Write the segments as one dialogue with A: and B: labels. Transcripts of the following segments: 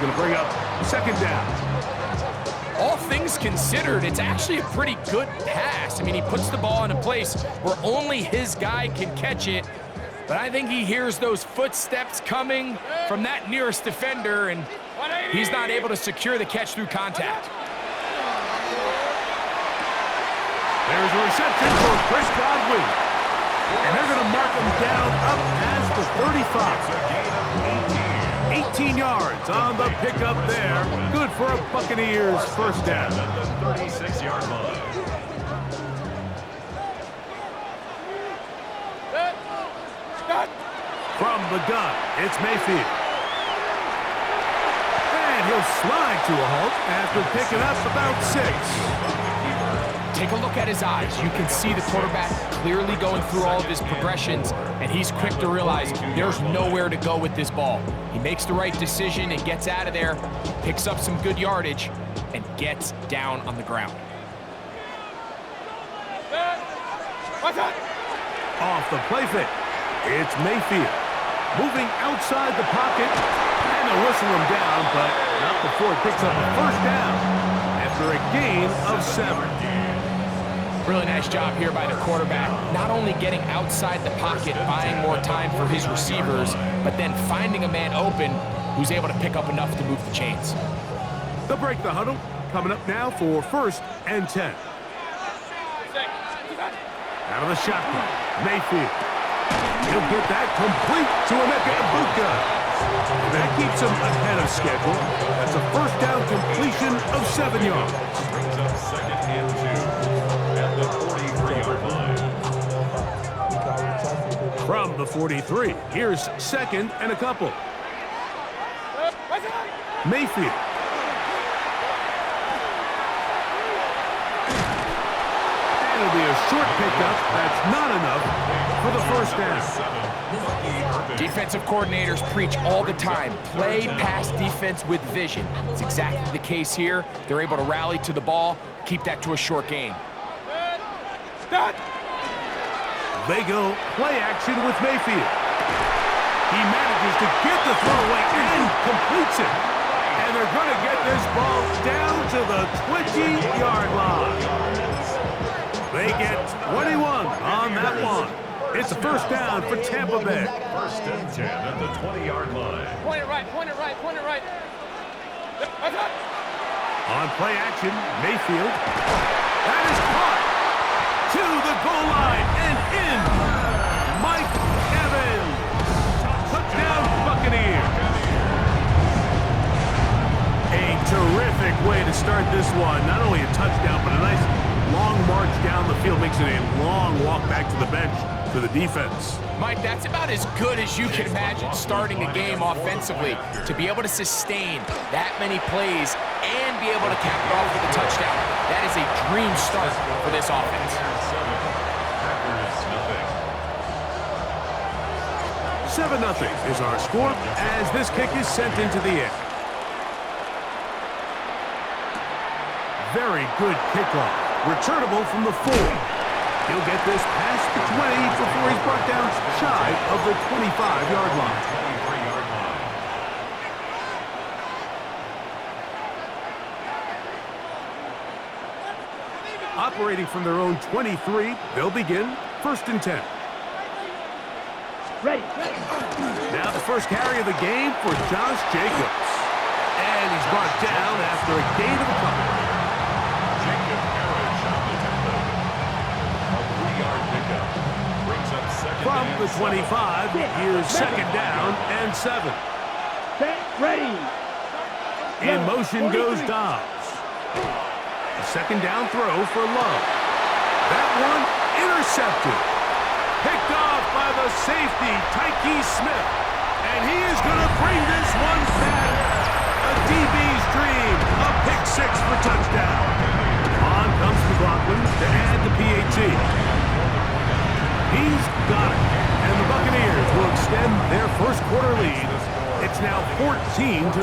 A: going to bring up second down.
B: All things considered, it's actually a pretty good pass. I mean, he puts the ball in a place where only his guy can catch it. But I think he hears those footsteps coming from that nearest defender, and he's not able to secure the catch through contact.
A: There's a reception for Chris Godwin. And they're going to mark him down up past the 35. 18 yards on the pickup there. Good for a Buccaneers first down.
C: The 36-yard line.
A: From the gun, it's Mayfield. And he'll slide to a halt after picking up about 6.
B: Take a look at his eyes. You can see the quarterback clearly going through all of his progressions, and he's quick to realize there's nowhere to go with this ball. He makes the right decision and gets out of there, picks up some good yardage, and gets down on the ground.
A: Off the play fake, it's Mayfield. Moving outside the pocket, and they'll whistle him down, but not before he picks up a first down after a gain of 7.
B: Really nice job here by the quarterback, not only getting outside the pocket, buying more time for his receivers, but then finding a man open who's able to pick up enough to move the chains.
A: They'll break the huddle. Coming up now for 1st and 10. Out of the shotgun, Mayfield. He'll get that complete to Emeka Egbuka. And that keeps him ahead of schedule. That's a first down completion of 7 yards.
C: Brings up 2nd and 2 at the 43-yard line.
A: From the 43, here's 2nd and a couple. Mayfield. It'll be a short pickup. That's not enough for the first down.
B: Defensive coordinators preach all the time, play pass defense with vision. It's exactly the case here. They're able to rally to the ball, keep that to a short gain.
A: They go play action with Mayfield. He manages to get the throw away and completes it. And they're going to get this ball down to the 20-yard line. They get 21 on that one. It's a first down for Tampa Bay.
C: 1st and 10 at the 20-yard line.
D: Point it right, point it right, point it right.
A: On play action, Mayfield. That is caught to the goal line and in. Mike Evans. Touchdown, Buccaneers. A terrific way to start this one. Not only a touchdown, but a nice long march down the field. Makes it a long walk back to the bench for the defense.
B: Mike, that's about as good as you can imagine starting a game offensively. To be able to sustain that many plays and be able to cap it off with a touchdown, that is a dream start for this offense.
A: 7-0 is our score as this kick is sent into the air. Very good kickoff. Returnable from the 4. He'll get this past the 20 before he's brought down shy of the 25-yard line. Operating from their own 23, they'll begin 1st and 10.
D: Ready.
A: Now the first carry of the game for Josh Jacobs. And he's brought down after a gain of a couple. From the 25, here's 2nd down and 7.
D: Ready.
A: In motion goes Dobbs. A 2nd down throw for Love. That one intercepted. Picked off by the safety, Tyke Smith. And he is going to bring this one back. A DB's dream. A pick 6 for touchdown. On comes McLaughlin to add the PAT. He's got it, and the Buccaneers will extend their first quarter lead. It's now 14-0.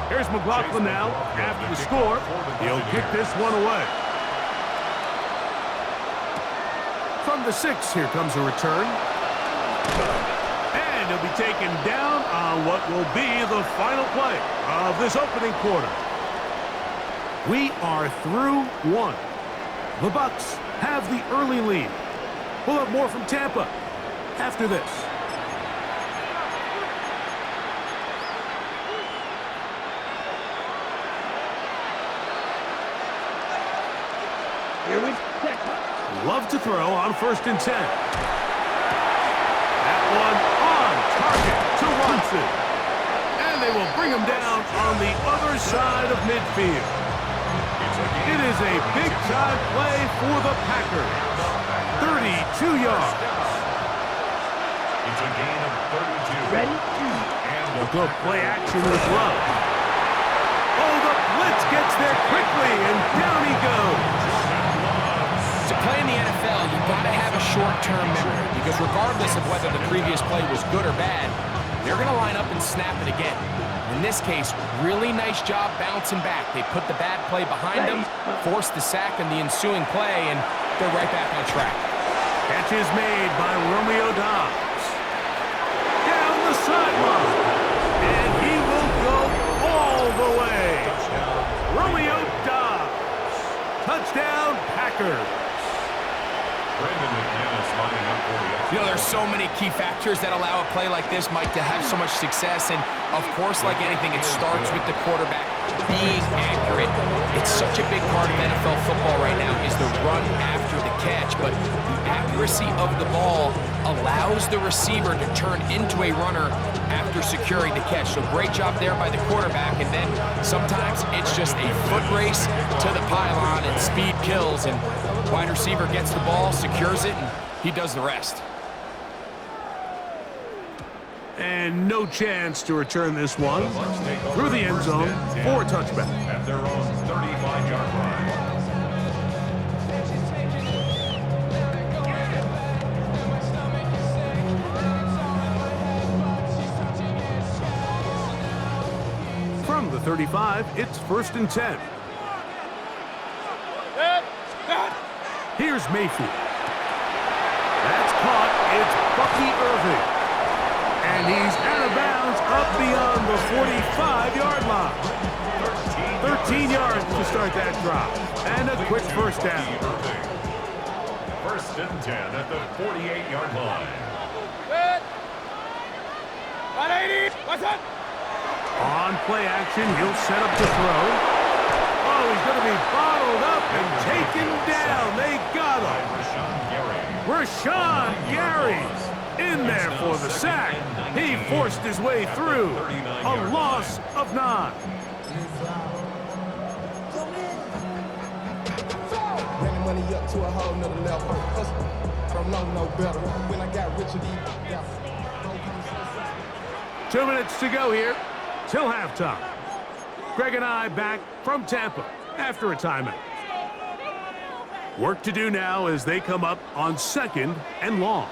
A: Here's McLaughlin now. After the score, he'll kick this one away. From the 6, here comes a return. And he'll be taken down on what will be the final play of this opening quarter. We are through 1. The Bucs have the early lead. We'll have more from Tampa after this.
D: Here we go.
A: Love to throw on 1st and 10. That one on target to Watson. And they will bring him down on the other side of midfield. It is a big-time play for the Packers. 32 yards.
C: It's a gain of 32.
D: Ready?
A: We'll go play action with Love. Oh, the blitz gets there quickly, and down he goes.
B: To play in the NFL, you've got to have a short-term memory because regardless of whether the previous play was good or bad, they're going to line up and snap it again. In this case, really nice job bouncing back. They put the bad play behind them, forced the sack in the ensuing play, and they're right back on track.
A: Catch is made by Romeo Doubs. Down the sideline. And he will go all the way. Romeo Doubs. Touchdown, Packers.
B: You know, there's so many key factors that allow a play like this, Mike, to have so much success. And, of course, like anything, it starts with the quarterback being accurate. It's such a big part of NFL football right now is the run after the catch. But the accuracy of the ball allows the receiver to turn into a runner after securing the catch. So great job there by the quarterback. And then sometimes it's just a foot race to the pylon and speed kills. And wide receiver gets the ball, secures it, and he does the rest.
A: And no chance to return this one through the end zone for a touchback.
C: At their own 35-yard line.
A: From the 35, it's 1st and 10. Here's Mayfield. That's caught. It's Bucky Irving. And he's out of bounds up beyond the 45-yard line. 13 yards to start that drop. And a quick first down.
C: 1st and 10 at the 48-yard line.
D: 180. What's up?
A: On play action, he'll set up to throw. Oh, he's going to be bottled up and taken down. They got him. Rashawn Gary in there for the sack. He forced his way through. A loss of 9.
E: Bringing money up to a whole nother level. I don't know no better. When I got rich,
A: 2 minutes to go here till halftime. Greg and I back from Tampa after a timeout. Work to do now as they come up on 2nd and long.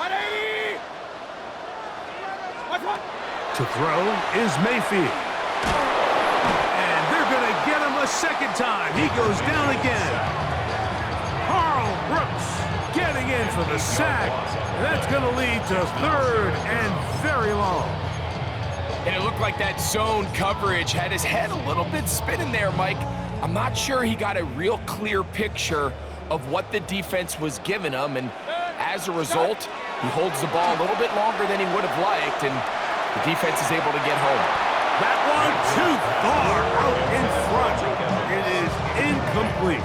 D: 180. What's up?
A: To throw is Mayfield. And they're going to get him a second time. He goes down again. Carl Brooks getting in for the sack. That's going to lead to 3rd and very long.
B: And it looked like that zone coverage had his head a little bit spinning there, Mike. I'm not sure he got a real clear picture of what the defense was giving him, and as a result, he holds the ball a little bit longer than he would have liked, and the defense is able to get home.
A: That one too far out in front. It is incomplete.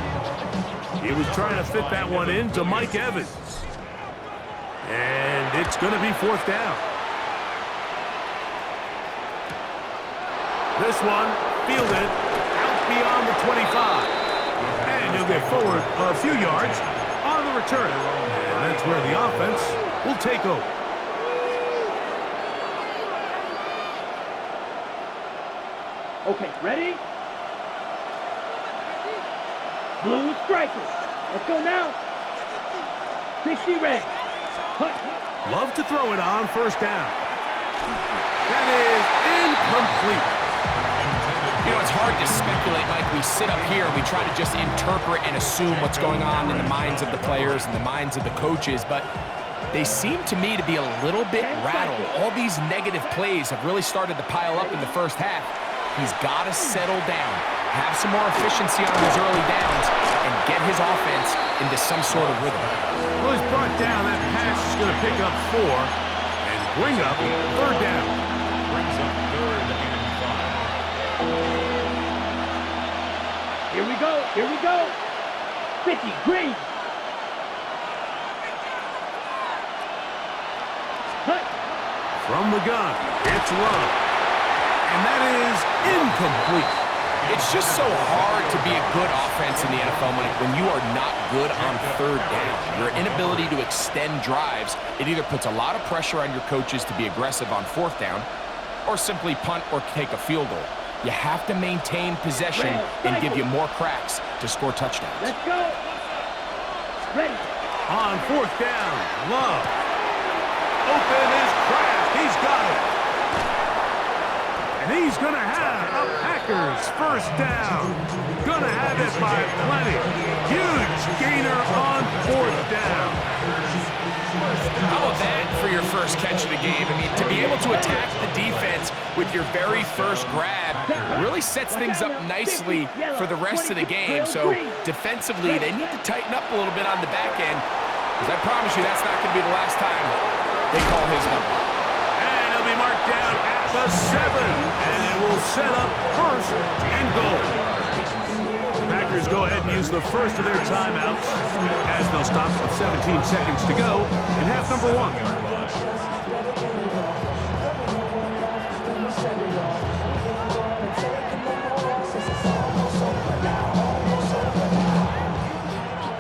A: He was trying to fit that one in to Mike Evans. And it's going to be 4th down. This one fielded out beyond the 25. And he'll get forward a few yards on the return. And that's where the offense will take over.
D: Okay, ready? Blue strikers. Let's go now. 60 red. Hut.
A: Love to throw it on 1st down. That is incomplete.
B: You know, it's hard to speculate, Mike. We sit up here and we try to just interpret and assume what's going on in the minds of the players and the minds of the coaches, but they seem to me to be a little bit rattled. All these negative plays have really started to pile up in the first half. He's got to settle down, have some more efficiency on those early downs, and get his offense into some sort of rhythm.
A: Well, he's brought down. That pass is going to pick up 4 and bring up 3rd down.
C: Brings up 3rd and 5.
D: Here we go. Here we go. 50, green. Cut.
A: From the gun, it's Love. And that is incomplete.
B: It's just so hard to be a good offense in the NFL, Mike, when you are not good on 3rd down. Your inability to extend drives, it either puts a lot of pressure on your coaches to be aggressive on 4th down or simply punt or take a field goal. You have to maintain possession and give you more cracks to score touchdowns.
D: Let's go. Ready.
A: On 4th down, Love. Open is Kraft. He's got it. And he's going to have a Packers 1st down. Going to have it by plenty. Huge gainer on 4th down.
B: How about that for your first catch of the game? I mean, to be able to attack the defense with your very first grab really sets things up nicely for the rest of the game. So defensively, they need to tighten up a little bit on the back end, because I promise you that's not going to be the last time they call his number.
A: And he'll be marked down at the 7. And it will set up 1st and goal. Packers go ahead and use the first of their timeouts as they'll stop with 17 seconds to go in half number 1.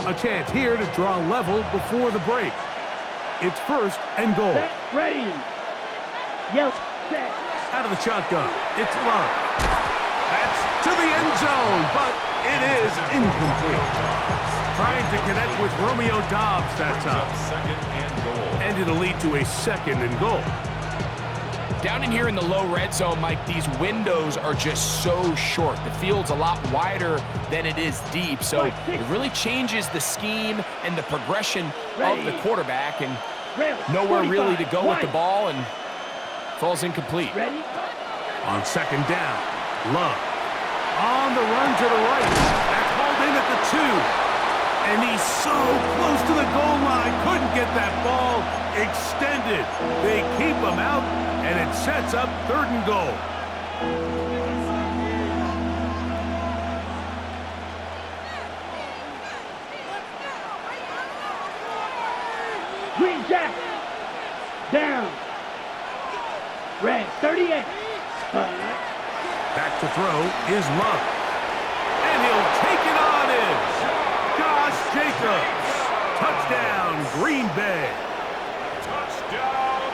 A: A chance here to draw level before the break. It's 1st and goal.
D: Set, ready. Yep, set.
A: Out of the shotgun, it's Love. That's to the end zone, but it is incomplete. Trying to connect with Romeo Doubs that time.
C: 2nd and goal.
A: And it'll lead to a 2nd and goal.
B: Down in here in the low red zone, Mike, these windows are just so short. The field's a lot wider than it is deep, so it really changes the scheme and the progression of the quarterback, and nowhere really to go with the ball, and falls incomplete.
D: Ready?
A: On 2nd down, Love. On the run to the right. That's hauled in at the 2. And he's so close to the goal line. Couldn't get that ball extended. They keep him out, and it sets up 3rd and goal.
D: Green Jack. Down. Red 38.
A: Back to throw is Love. And he'll take it on in. Josh Jacobs. Touchdown, Green Bay.
C: Touchdown.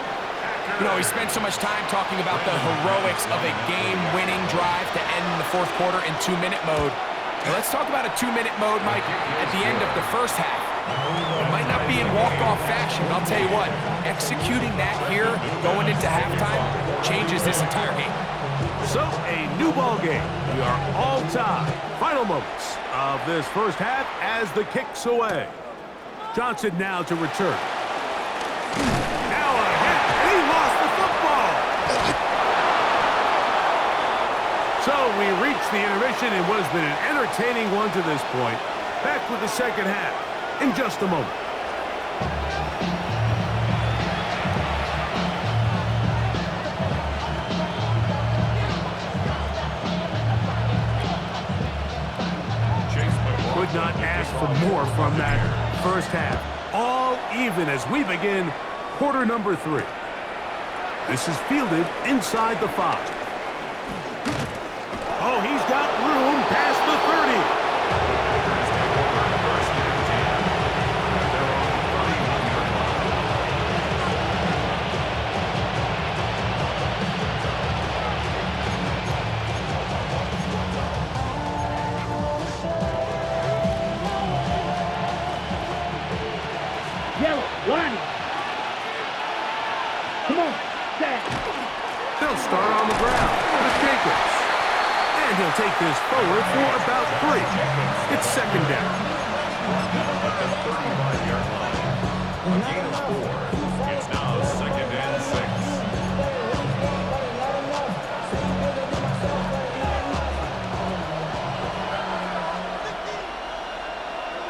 B: You know, we spent so much time talking about the heroics of a game-winning drive to end the 4th quarter in 2-minute mode. Now let's talk about a 2-minute mode, Mike, at the end of the first half. It might not be in walk-off fashion, but I'll tell you what, executing that here, going into halftime, changes this entire game.
A: So, a new ball game. We are all tied. Final moments of this first half as the kick's away. Johnson now to return. Now a hit, and he lost the football. So we reach the intermission in what has been an entertaining one to this point. Back with the second half in just a moment. Could not ask for more from that first half. All even as we begin quarter number 3. This is fielded inside the 5. Oh, he's got room past the 30.
D: Yellow, line. Come on, Jack.
A: They'll start on the ground with Jacobs. And And he'll take this forward for about 3. It's second down.
C: At the 35-yard line. A gain of 4. It's now second and 6.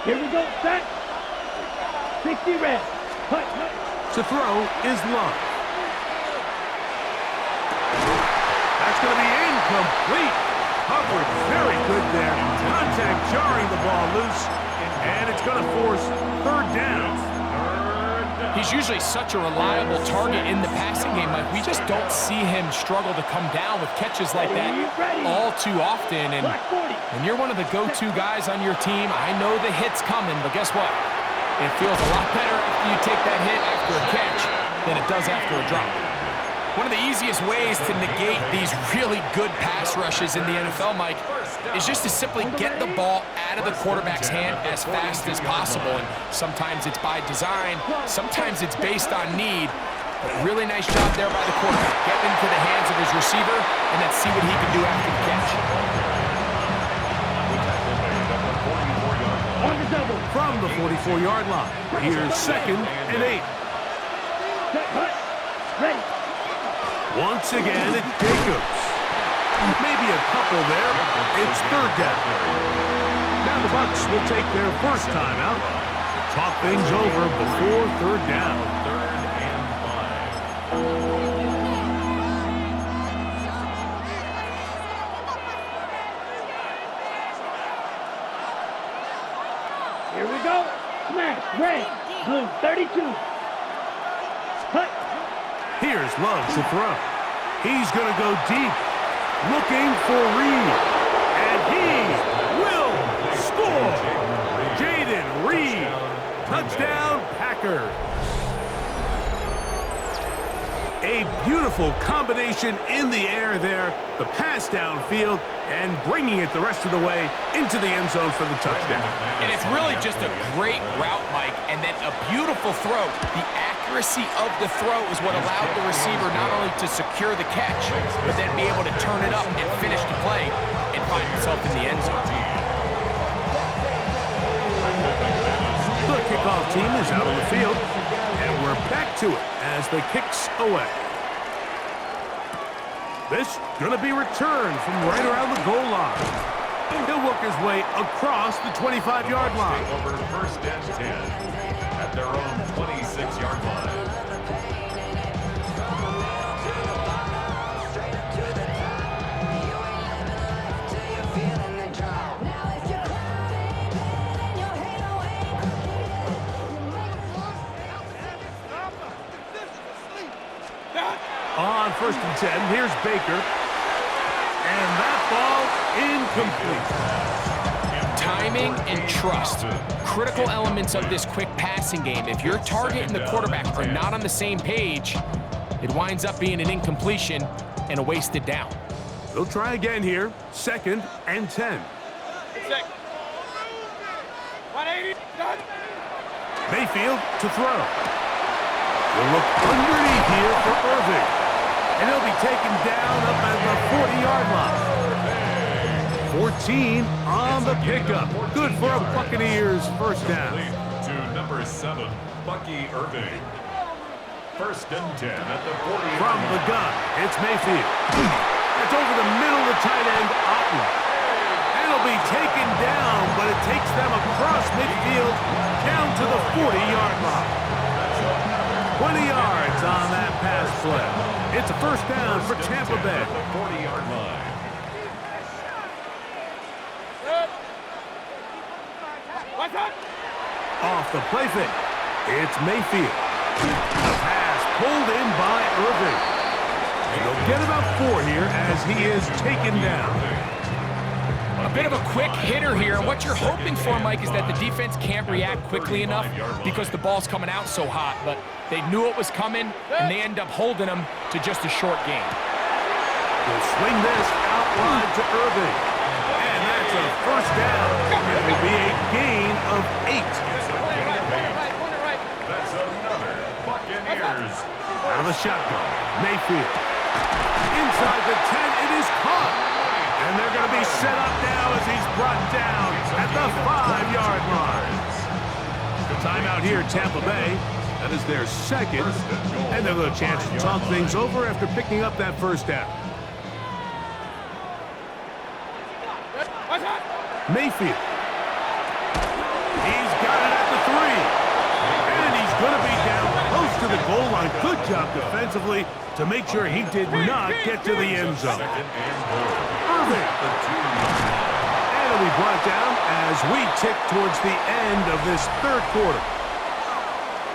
D: Here we go, set. 60 red. Hut.
A: To throw is Love. That's going to be incomplete. Covered very good there. Contact jarring the ball loose. And it's going to force third down.
B: He's usually such a reliable target in the passing game. Like, we just don't see him struggle to come down with catches like that all too often. And when you're one of the go-to guys on your team, I know the hit's coming, but guess what? It feels a lot better after you take that hit after a catch than it does after a drop. One of the easiest ways to negate these really good pass rushes in the NFL, Mike, is just to simply get the ball out of the quarterback's hand as fast as possible. And sometimes it's by design, sometimes it's based on need. But really nice job there by the quarterback. Get into the hands of his receiver and then see what he can do after the catch.
A: From the 44-yard line, here's second and 8.
D: Ready.
A: Once again, it's Jacobs. Maybe a couple there. It's third down. Now the Bucs will take their first time out. Talk things over before third down.
C: Third and 5.
D: Here we go. Smash. Red. Blue. 32. Hut.
A: Here's Love to throw. He's going to go deep, looking for Reed. And he will score. Jaden Reed. Touchdown, Packers. A beautiful combination in the air there. The pass downfield and bringing it the rest of the way into the end zone for the touchdown.
B: And it's really just a great route, Mike, and then a beautiful throw. The accuracy of the throw is what allowed the receiver not only to secure the catch, but then be able to turn it up and finish the play and find himself in the end zone.
A: The kickoff team is out on the field, and we're back to it as the kick's away. This gonna be returned from right around the goal line. He'll work his way across the 25-yard line.
C: Over first and 10 at their own 26-yard line.
A: On first and 10, here's Baker. And that ball incomplete.
B: Timing and trust, critical elements of this quick passing game. If your target and the quarterback are not on the same page, it winds up being an incompletion and a wasted down.
A: They'll try again here, second and 10.
D: 180. Done.
A: Mayfield to throw. We'll look underneath here for Irving. And he'll be taken down up at the 40-yard line. 14 on the pickup. Good for a Buccaneers first down.
C: To number 7, Bucky Irving. First and 10 at the 40.
A: From the gun, it's Mayfield. It's over the middle of the tight end, Otten. And it'll be taken down, but it takes them across midfield down to the 40-yard line. 20 yards on that pass play. It's a first down for Tampa Bay.
C: At the 40-yard line.
A: Off the play fake, it's Mayfield. The pass pulled in by Irving. And they'll get about 4 here as he is taken down.
B: A bit of a quick hitter here. What you're hoping for, Mike, is that the defense can't react quickly enough because the ball's coming out so hot. But they knew it was coming, and they end up holding them to just a short gain.
A: They'll swing this out wide to Irving. And that's a first down. It will be a gain of 8.
C: That's another Buccaneers.
A: Out of the shotgun, Mayfield. Inside the 10, it is caught. And And they're going to be set up now as he's brought down at the 5-yard line. The timeout here, Tampa Bay. That is their second. And they'll have a chance to talk things over after picking up that first down. Mayfield. He's got it at the 3. And he's going to be down close to the goal line. Good job defensively to make sure he did not get to the end zone. Irving. And it'll be brought down as we tick towards the end of this third quarter.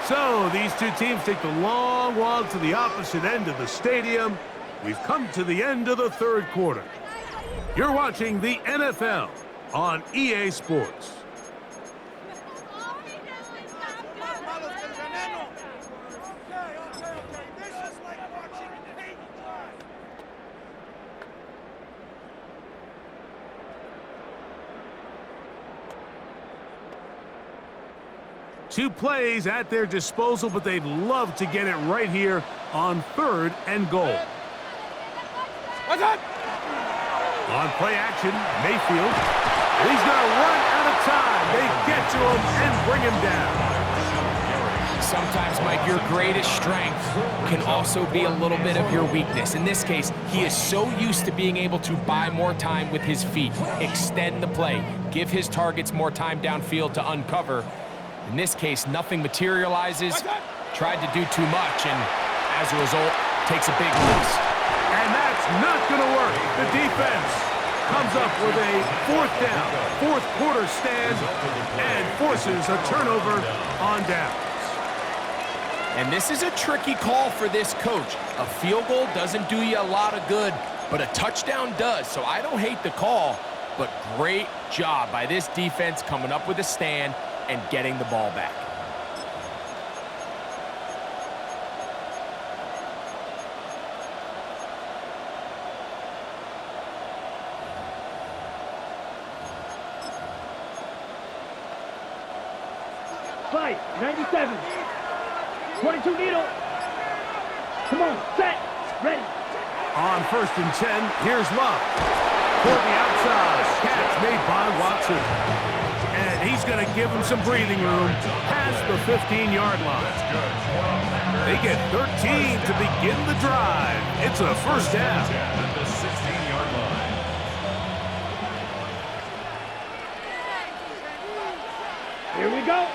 A: So these two teams take the long walk to the opposite end of the stadium. We've come to the end of the third quarter. You're watching the NFL on EA Sports. Two plays at their disposal, but they'd love to get it right here on 3rd and goal. On play action, Mayfield. He's going to run out of time. They get to him and bring him down.
B: Sometimes, Mike, your greatest strength can also be a little bit of your weakness. In this case, he is so used to being able to buy more time with his feet, extend the play, give his targets more time downfield to uncover. In this case, nothing materializes, tried to do too much, and as a result, takes a big loss.
A: And that's not going to work. The defense comes up with a 4th down, 4th quarter stand, and forces a turnover on downs.
B: And this is a tricky call for this coach. A field goal doesn't do you a lot of good, but a touchdown does. So I don't hate the call, but great job by this defense coming up with a stand and getting the ball back.
D: Fight, 97. 22 needle. Come on, set, ready.
A: On 1st and 10, here's Love. Toward the outside, catch made by Watson. And he's going to give him some breathing room past the 15-yard line. They get 13 to begin the drive. It's a first down.
C: At the 16-yard line.
D: Here we go.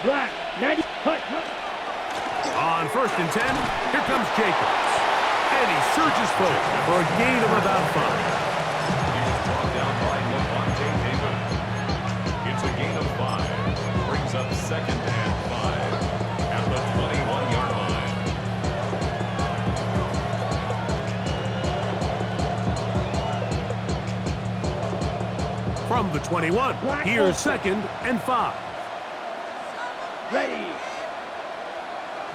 D: Black, 90, hut.
A: On 1st and 10, here comes Jacobs. And he surges forward for a gain of about 5.
C: He was brought down by Levante David. It's a gain of 5. Brings up 2nd and 5 at the 21-yard line.
A: From the 21, here's 2nd and 5.
D: Ready.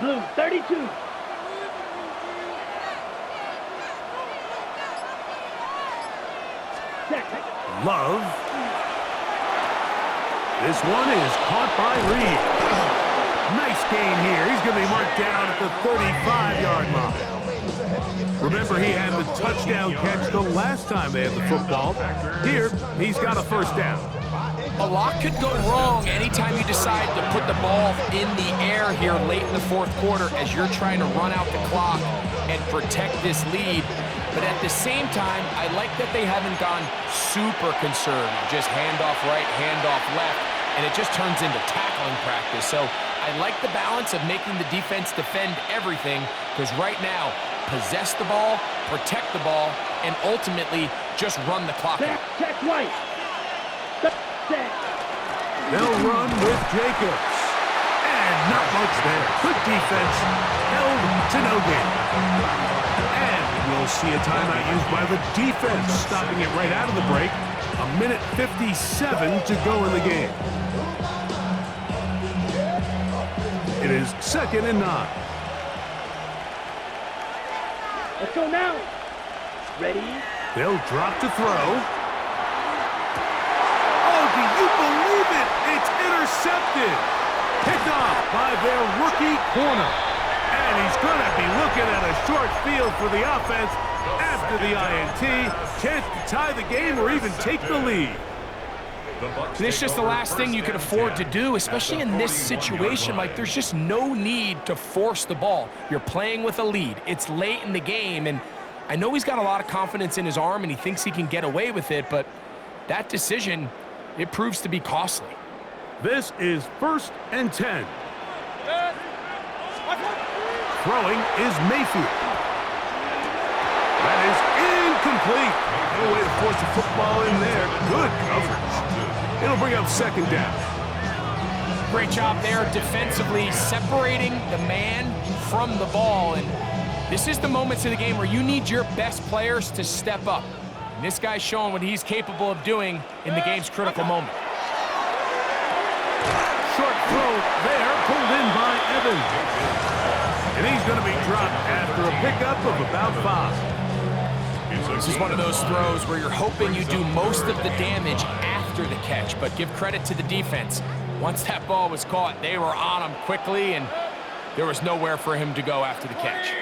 D: Blue, 32.
A: Love. This one is caught by Reed. Nice gain here. He's going to be marked down at the 35-yard line. Remember, he had the touchdown catch the last time they had the football. Here, he's got a first down.
B: A lot could go wrong anytime you decide to put the ball in the air here late in the 4th quarter as you're trying to run out the clock and protect this lead. But at the same time, I like that they haven't gone super conservative. Just handoff right, handoff left, and it just turns into tackling practice. So I like the balance of making the defense defend everything, because right now, possess the ball, protect the ball, and ultimately just run the clock out.
D: Check right.
A: They'll run with Jacobs. And not much there. Good defense. Held to no gain. And we'll see a timeout used by the defense, stopping it right out of the break. 1:57 to go in the game. It is 2nd and 9.
D: Let's go now. Ready?
A: They'll drop to throw. Oh, do you believe it? It's intercepted. Picked off by their rookie corner. And he's going to be looking at a short field for the offense After the INT, chance to tie the game or even take the lead.
B: This is just the last thing you can afford to do, especially in this situation. Like, there's just no need to force the ball. You're playing with a lead. It's late in the game, and I know he's got a lot of confidence in his arm, and he thinks he can get away with it, but that decision, it proves to be costly.
A: This is 1st and 10. Throwing is Mayfield. That is incomplete. No way to force the football in there. Good coverage. It'll bring up 2nd down.
B: Great job there defensively, separating the man from the ball. And this is the moments of the game where you need your best players to step up. And this guy's showing what he's capable of doing in the game's critical moment.
A: Short throw there, pulled in by Evans. And he's going to be dropped after a pickup of about 5.
B: This is one of those throws where you're hoping you do most of the damage after the catch, but give credit to the defense. Once that ball was caught, they were on him quickly, and there was nowhere for him to go after the catch.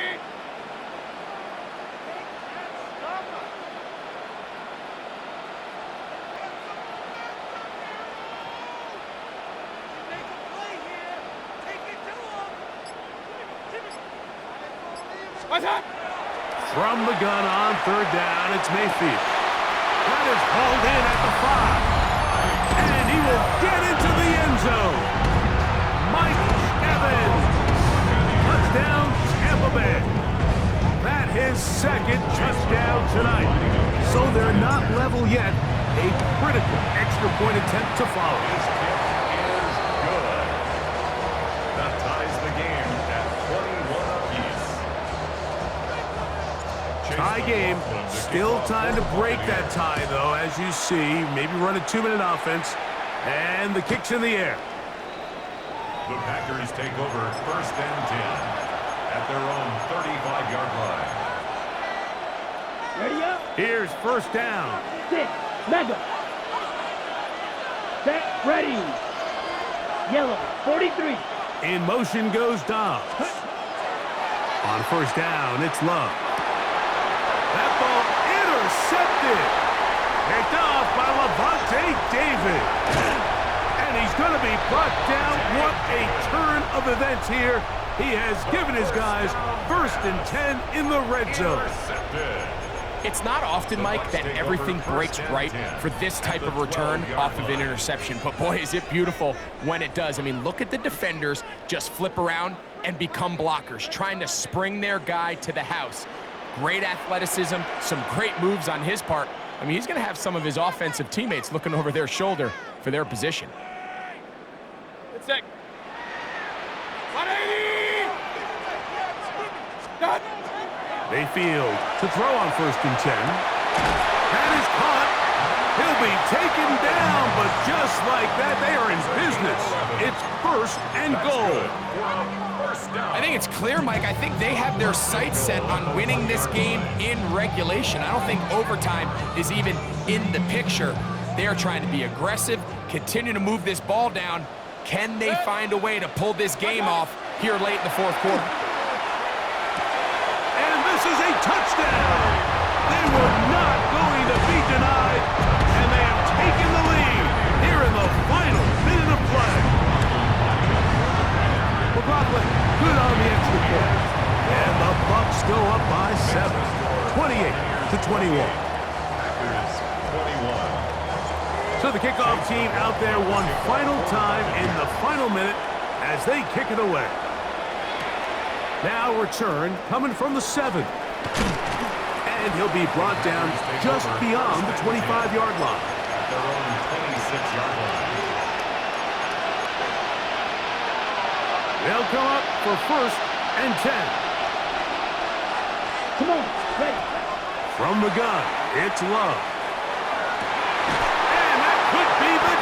A: From the gun on 3rd down, it's Mayfield. That is hauled in at the 5. And he will get into the end zone. Mike Evans. Touchdown, Tampa Bay. That his 2nd touchdown tonight. So they're not level yet. A critical extra point attempt to follow.
C: This kick is good. That ties the game at 21 apiece.
A: Tie game. Still time to break that tie, though, as you see. Maybe run a 2-minute offense. And the kick's in the air.
C: The Packers take over 1st and 10 at their own 35-yard line.
D: Ready up.
A: Here's 1st down.
D: 6. Mega. Set. Ready. Yellow. 43.
A: In motion goes Dobbs. On 1st down, it's Love. That ball intercepted. Picked off by Levante David. And he's going to be brought down. What a turn of events here. He has given his guys 1st and 10 in the red zone.
B: It's not often, Mike, that everything breaks right for this type of return off of an interception. But boy, is it beautiful when it does. I mean, look at the defenders just flip around and become blockers, trying to spring their guy to the house. Great athleticism, some great moves on his part. I mean, he's going to have some of his offensive teammates looking over their shoulder for their position. It's like 180! Done!
A: Mayfield to throw on 1st and 10. That is caught. He'll be taken down, but just like that, they are in business. It's 1st and goal.
B: I think it's clear, Mike. I think they have their sights set on winning this game in regulation. I don't think overtime is even in the picture. They are trying to be aggressive, continue to move this ball down. Can they find a way to pull this game off here late in the 4th quarter?
A: And this is a touchdown. They were not going to be denied, and they have taken the lead here in the final minute of play. McLaughlin, good on the extra point. And the Bucs go up by 7, 28-21.
C: Packers 21.
A: So the kickoff team out there one final time in the final minute as they kick it away. Now return coming from the 7. And he'll be brought down just beyond the 25-yard line.
C: At their own 26-yard line.
A: They'll come up for 1st and 10.
D: Come on. Ready.
A: From the gun, it's Love. And that could be the